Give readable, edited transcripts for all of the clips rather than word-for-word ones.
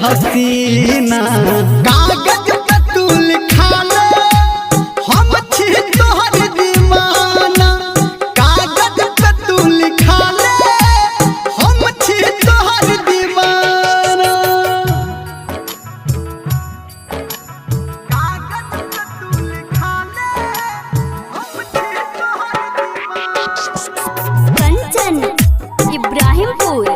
हसीना। कागज पे तू लिखा ले हम छी तोहर दीवाना। कागज पे तू लिखा ले हम छी तोहर दीवाना। कागज पे तू लिखा ले हम छी तोहर दीवाना। कंचन इब्राहिमपुर।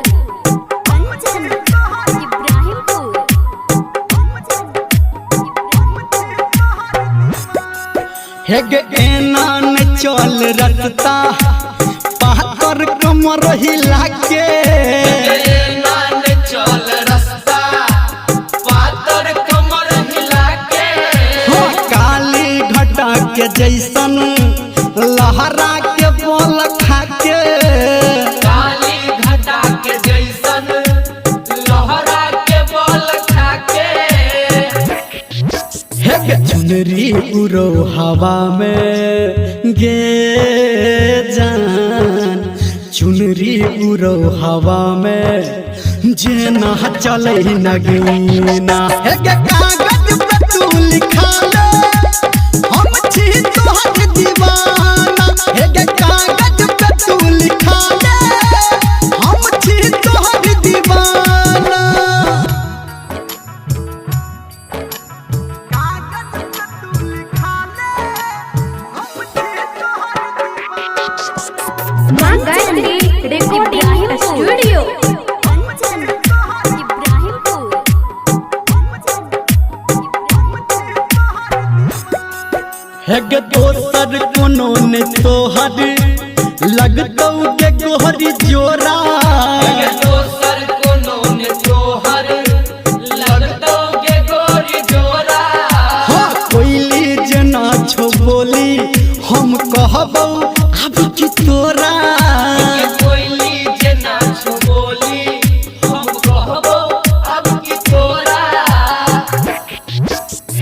हेगे एना न चल रखता पातर कमर हिला के। एना न चल रास्ता पातर कमर हिला के। हो काली घटा के जैसन लहरा के बोल खा के। काली घटा के जैसन लहरा के बोल खा के। हेगे चुनरी उड़ो हवा में गे जान। चुनरी उड़ो हवा में जेना चले नगीना। हेगे कागज पे तू लिखा ले हम छी तोहर दीवाना। हेगे कागज पे तू लिखा ले हम छी तोहर दीवाना। मां गायत्री रिकॉर्डिंग स्टूडियो। कंचन इब्राहिमपुर। हेगे दोसर कोनो ने तोहर लगतौ के गोहरी जोरा। हेगे दोसर कोनो ने तोहर लगतौ के गोरी जोरा। हो कोइली जना छो बोली हम कहबौ अब की तोरा। हेगे कोइली जेना छो बोली हम कहबो अब की तोरा।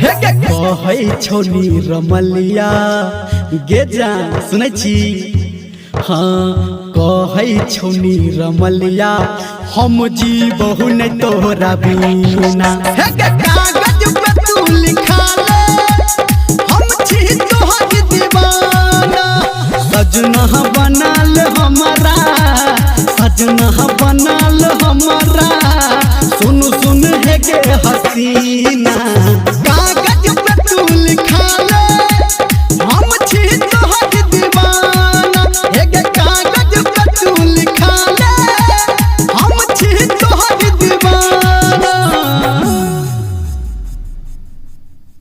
हेगे कहै छौ नी रमलिया गे जान सुनै छी। हाँ कहै छौ नी रमलिया हम जीबहु नै तोरा बिना। हेगे कागज पे तू लिखा ले हम छी तोहर दीवाना। सजना बनाल हमारा सजना बनाल हमारा। सुन सुन हेगे हसीना। कागज पे तू लिखा ले